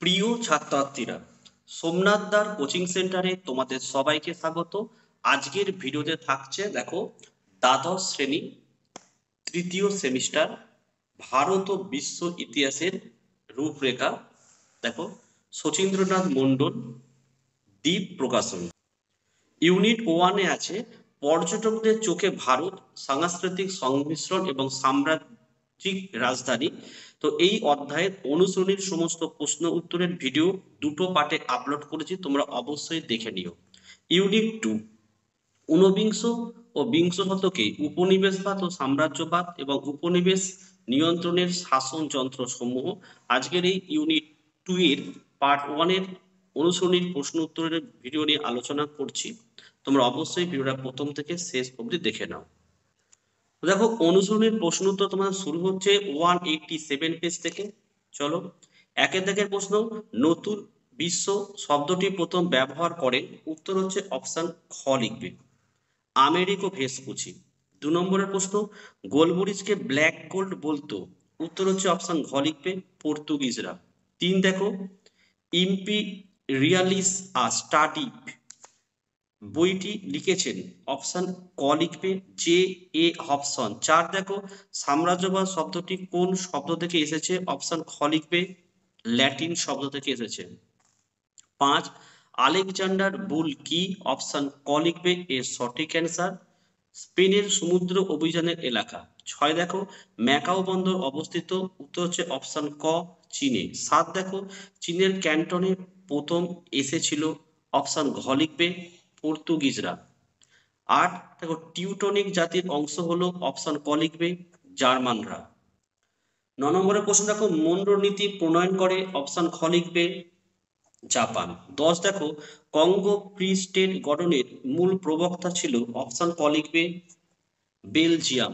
প্রিয় ছাত্রছাত্রীরা, সোমনাথ দার কোচিং সেন্টারে তোমাদের সবাইকে স্বাগত। আজকের ভিডিওতে থাকছে দেখো দ্বাদশ শ্রেণী তৃতীয় সেমিস্টার ভারত ও বিশ্ব ইতিহাসের রূপরেখা। দেখো শচীন্দ্রনাথ মণ্ডল, দ্বীপ প্রকাশন। ইউনিট ওয়ানে আছে পর্যটকদের চোখে ভারত, সাংস্কৃতিক সংমিশ্রণ এবং সাম্রাজ্যিক রাজধানী। তো এই অধ্যায়ের অনুসরণীর সমস্ত প্রশ্ন উত্তরের ভিডিও দুটো পার্টে আপলোড করেছি, তোমরা অবশ্যই দেখে নিও। ইউনিট টু ঊনবিংশ ও বিংশ শতকে উপনিবেশবাদ ও সাম্রাজ্যবাদ এবং উপনিবেশ নিয়ন্ত্রণের শাসনযন্ত্র সমূহ। আজকের এই ইউনিট টু এর পার্ট ওয়ানের অনুসরণীর প্রশ্ন উত্তরের ভিডিও নিয়ে আলোচনা করছি। তোমরা অবশ্যই ভিডিওটা প্রথম থেকে শেষ অবধি দেখে নাও। দেখো অনুসরণীর প্রশ্ন উত্তর তোমাদের শুরু হচ্ছে 187 পেজ থেকে। চলো একের দাগের প্রশ্ন, নতুন বিশ্ব শব্দটি প্রথম ব্যবহার করেন? উত্তর হচ্ছে অপশন খ লিখবে, আমেরিকো ভেসপুচি। 2 নম্বরের প্রশ্ন, গোলমরিচকে ব্ল্যাক গোল্ড বলতো? উত্তর হচ্ছে অপশন ঘ লিখবে, পর্তুগিজরা। 3 দেখো, ইম্পিরিয়ালিস স্টাডি বইটি লিখেছেন? অপশন ক লিখবে, জে এ হবসন। 4 দেখো, সাম্রাজ্যবাদ শব্দটি কোন শব্দ থেকে এসেছে? অপশন খ লিখবে, ল্যাটিন শব্দ থেকে এসেছে। 5 আলেকজান্ডার বুল কি? অপশন ক লিখবে, এর সঠিক অ্যান্সার স্পেনের সমুদ্র অভিযানের এলাকা। 6 দেখো, ম্যাকাও বন্দর অবস্থিত? উত্তর হচ্ছে অপশন ক, চীনে। 7 দেখো, চীনের ক্যান্টনে প্রথম এসেছিল? অপশন ঘ লিখবে, পর্তুগিজরা। 8 দেখো, টিউটনিক জাতির অংশ হলো? অপশন ক লিখবে, জার্মানরা। 9 নম্বরের প্রশ্ন দেখো, মনরো নীতি প্রণয়ন করে? অপশন খ লিখবে, জাপান। 10 দেখো, কঙ্গো ফ্রি স্টেট গঠনের মূল প্রবক্তা ছিল? অপশন ক লিখবে, বেলজিয়াম।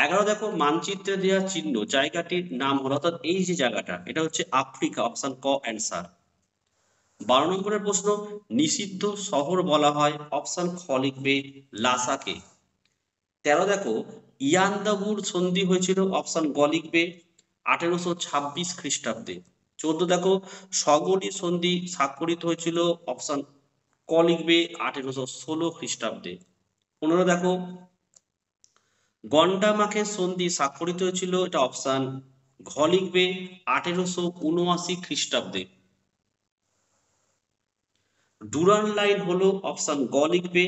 11 দেখো, মানচিত্রে দেওয়া চিহ্ন জায়গাটির নাম হলো, অর্থাৎ এই যে জায়গাটা এটা হচ্ছে আফ্রিকা। অপশন ক অ্যান্সার। 12 নম্বরের প্রশ্ন, নিষিদ্ধ শহর বলা হয়? অপশন খ লিখবে, লাসাকে। 13 দেখো, ইয়ান্দাবুর সন্ধি হয়েছিল? অপশন গ লিখবে, 1826 খ্রিস্টাব্দে। 14 দেখো, সগলি সন্ধি স্বাক্ষরিত হয়েছিল? অপশন ক লিখবে, 1816 খ্রিস্টাব্দে। 15 দেখো, গন্ডামাখে সন্ধি স্বাক্ষরিত হয়েছিল? এটা অপশন ঘ লিখবে, 1879 খ্রিস্টাব্দে। ডুরান্ড লাইন হলো? অপশন গ লিখবে,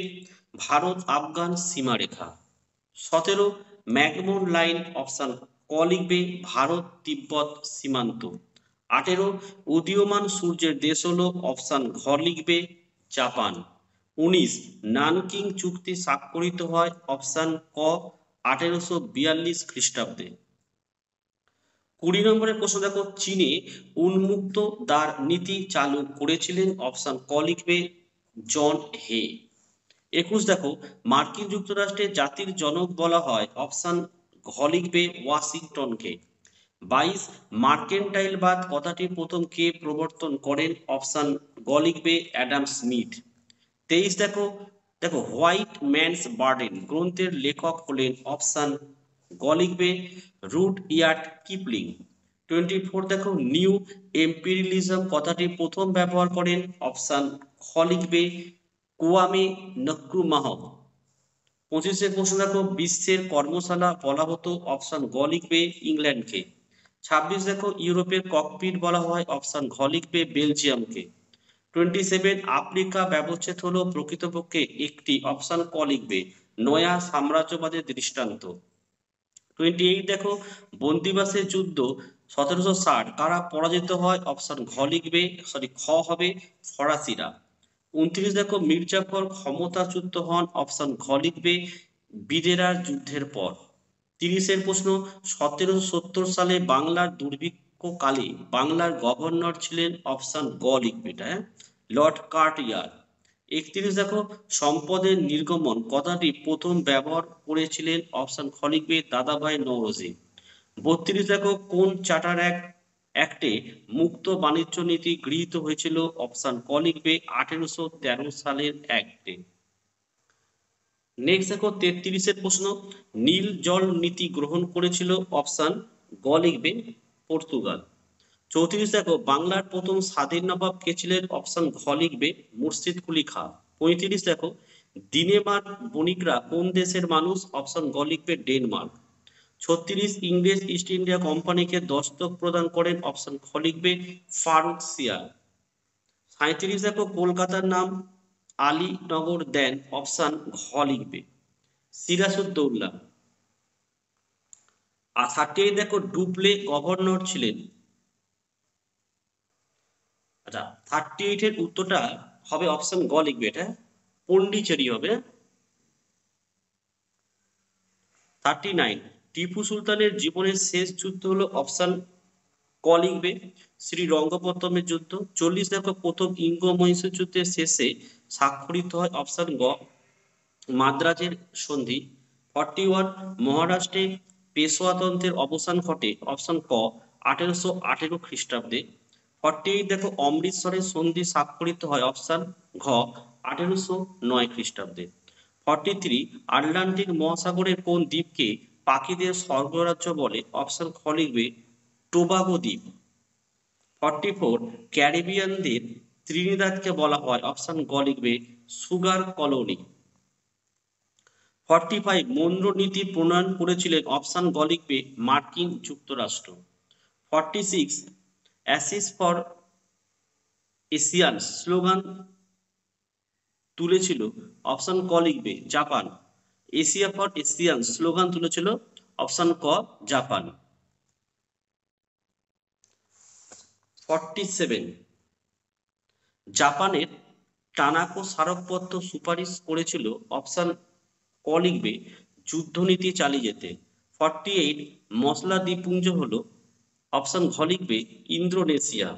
ভারত আফগান সীমারেখা। 17 ম্যাকমোহন লাইন? অপশন ক লিখবে, ভারত তিব্বত সীমান্ত। 18 উদীয়মান সূর্যের দেশ হলো? অপশন ঘ লিখবে, জাপান। 19 নানকিং চুক্তি স্বাক্ষরিত হয়? অপশন ক, 1842 খ্রিস্টাব্দে। 20 নম্বরের প্রশ্ন দেখো, চীনে উন্মুক্ত দ্বার নীতি চালু করেছিলেন? অপশন ক লিখবে, জন হে। 21 দেখো, মার্কিন যুক্তরাষ্ট্রের জাতির জনক বলা হয়? অপশন ঘ লিখবে, ওয়াশিংটনকে। 22 মার্কেন্টাইলবাদ কথাটি প্রথম কে প্রবর্তন করেন? অপশন গ লিখবে, অ্যাডাম স্মিথ। 23 দেখো, হোয়াইট ম্যানস বার্ডেন গ্রন্থের লেখক হলেন? অপশন গ লিখবে, রুড ইয়ার্ড কিপলিং। 24 দেখো, নিউ এম্পিরিয়ালিজম কথাটি প্রথম ব্যবহার করেন? অপশন খ লিখবে, কোয়ামে নক্রুমাহ। 25 প্রশ্ন দেখো, বিশ্বের কর্মশালা বলা হতো? অপশন গ লিখবে, ইংল্যান্ডকে। 26 দেখো, ইউরোপের ককপিট বলা হয়? অপশন ঘ লিখবে, বেলজিয়ামকে। 27 আফ্রিকা ব্যবচ্ছেদ হলো প্রকৃতপক্ষে একটি? অপশন ক লিখবে, নয়া সাম্রাজ্যবাদের দৃষ্টান্ত। 28 দেখো, বন্দিবাসের যুদ্ধ 1760 কারা পরাজিত হয়? অপশন ঘ লিখবে, খ হবে, ফরাসিরা। 29 দেখো, মির্জাফর ক্ষমতাচ্যুত হন? অপশন ঘ লিখবে, বিদেরার যুদ্ধের পর। 30 প্রশ্ন, 1770 সালে বাংলার দুর্ভিক্ষকালে বাংলার গভর্নর ছিলেন? অপশন গ লিখবে, এটা লর্ড কার্টিয়ার। 31 দেখো, সম্পদের নির্গমন কথাটি প্রথম ব্যবহার করেছিলেন? অপশন খ লিখবে, দাদাভাই নওরোজি। 32 দেখো, কোন চার্টার অ্যাক্টে মুক্ত বাণিজ্য নীতি গৃহীত হয়েছিল? অপশন ক লিখবে, 1813 সালের অ্যাক্টে। নেক্সট দেখো, 33 প্রশ্ন, নীল জল নীতি গ্রহণ করেছিল? অপশন গ লিখবে, পর্তুগাল। 34 দেখো বাংলার প্রথম স্বাধীন নবাব কে ছিলেন? অপশন ঘ লিখবে মুর্শিদ কুলি খাঁ। 35 দেখো দিনেমার বণিকরা কোন দেশের মানুষ? অপশন গ লিখবে ডেনমার্ক। 36 ইংরেজ ইস্ট ইন্ডিয়া কোম্পানিকে দস্তক প্রদান করেন? অপশন খ লিখবে ফারুক সিয়ার। 37 দেখো কলকাতার নাম আলীনগর দেন? অপশন ঘ লিখবে সিরাজউদ্দৌলা। আর 38 দেখো ডুপ্লে গভর্নর ছিলেন? আচ্ছা 38 এর উত্তরটা হবে অপশন গ লিখবে, এটা পন্ডিচেরি হবে। 39 টিপু সুলতানের জীবনের শেষ যুদ্ধ হলো? অপশন ক লিখবে শ্রীরঙ্গপত্তমের যুদ্ধ। 40 দেখো প্রথম ইঙ্গ মহীশূর যুদ্ধের শেষে স্বাক্ষরিত হয়? অপশন গ মাদ্রাজের সন্ধি। 41 মহারাষ্ট্রে পেশোয়াতন্ত্রের অবসান ঘটে? অপশন ক 1818 খ্রিস্টাব্দে। 48 দেখো অমৃতসরের সন্ধি স্বাক্ষরিত হয়? অপশন ঘ 1809 খ্রিস্টাব্দে। 43 আটলান্টিক মহাসাগরের কোন দ্বীপকে পাখিদের স্বর্গরাজ্য বলে? অপশন খ লিখবে টোবাগো দ্বীপ। 44 ক্যারিবিয়ানদের ত্রিনিদাদকে বলা হয়? অপশন গ লিখবে সুগার কলোনি। 45 মনরো নীতি প্রণয়ন করেছিলেন? অপশন গ লিখবে মার্কিন যুক্তরাষ্ট্র। 46 অ্যাসিস ফর এশিয়ান স্লোগান তুলেছিল? অপশন ক লিখবে Japan. Asia for Asian slogan তুলেছিল? অপশন ক জাপান। 47 জাপানের টানাকো স্মারকপত্র সুপারিশ করেছিল? অপশন ক লিখবে যুদ্ধনীতি চালিয়ে যেতে। 48 মশলা দ্বীপপুঞ্জ হলো? অপশন ঘ লিখবে ইন্দোনেশিয়া।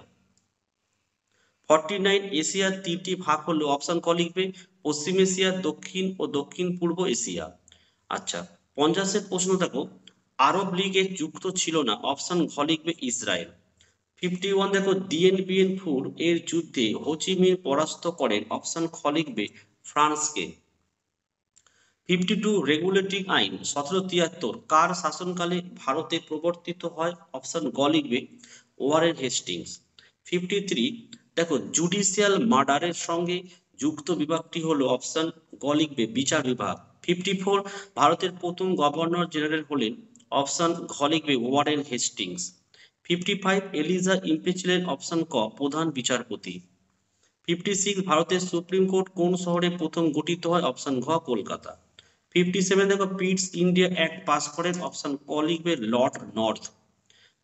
49 এশিয়ার তিনটি ভাগ হলো? অপশন ক লিখবে পশ্চিম এশিয়া, দক্ষিণ ও দক্ষিণ পূর্ব এশিয়া। আচ্ছা 50 প্রশ্ন দেখো আরব লীগে যুক্ত ছিল না? অপশন ঘ লিখবে ইসরায়েল। 51 দেখো ডিএন বিএন ফোর এর যুদ্ধে হোচিমিন পরাস্ত করেন? অপশন খ লিখবে ফ্রান্সকে। 52 রেগুলেটিং আইন 1773 কার শাসনকালে ভারতে প্রবর্তিত হয়? অপশন গ লিখবে ওয়ারেন হেস্টিংস। 53 দেখো জুডিশিয়াল মার্ডারের সঙ্গে যুক্ত বিভাগটি হলো? অপশন গ লিখবে বিচার বিভাগ। 54 ভারতের প্রথম গভর্নর জেনারেল হলেন? অপশন ঘ লিখবে ওয়ারেন হেস্টিংস। 55 এলিজা ইম্পে ছিলেন? অপশন ক প্রধান বিচারপতি। 56 ভারতের সুপ্রিম কোর্ট কোন শহরে প্রথম গঠিত হয়? অপশন ঘ কলকাতা। 57 দেখো পিটস ইন্ডিয়া অ্যাক্ট পাস করেন? অপশন ক লিখবে Lord north.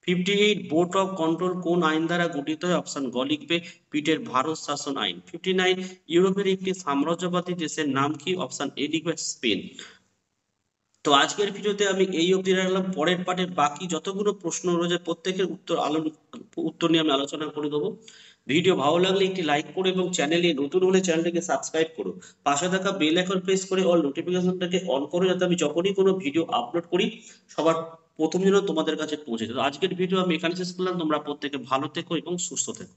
58 board of control কোন আইন দ্বারা গঠিত হয়? অপশন গ লিখবে পিটের ভারত শাসন আইন। 59 ইউরোপের একটি সাম্রাজ্যবাদী দেশের নাম কি? অপশন এ লিখবে স্পেন। তো আজকের ভিডিওতে আমি এই অবধি রাখলাম। পরের পার্টের বাকি যতগুলো প্রশ্ন রয়েছে প্রত্যেকের উত্তর নিয়ে আমি আলোচনা করে দেবো। ভিডিও ভালো লাগলে একটি লাইক করো এবং চ্যানেলে নতুন হলে চ্যানেলটিকে সাবস্ক্রাইব করো। পাশে থাকা বেল আইকন প্রেস করে অল নোটিফিকেশনটাকে অন করো, যাতে আমি যখনই কোনো ভিডিও আপলোড করি সবার প্রথম যেন তোমাদের কাছে পৌঁছে যায়। তো আজকের ভিডিও আমি এখানে শেষ করলাম। তোমরা প্রত্যেকে ভালো থেকো এবং সুস্থ থেকো।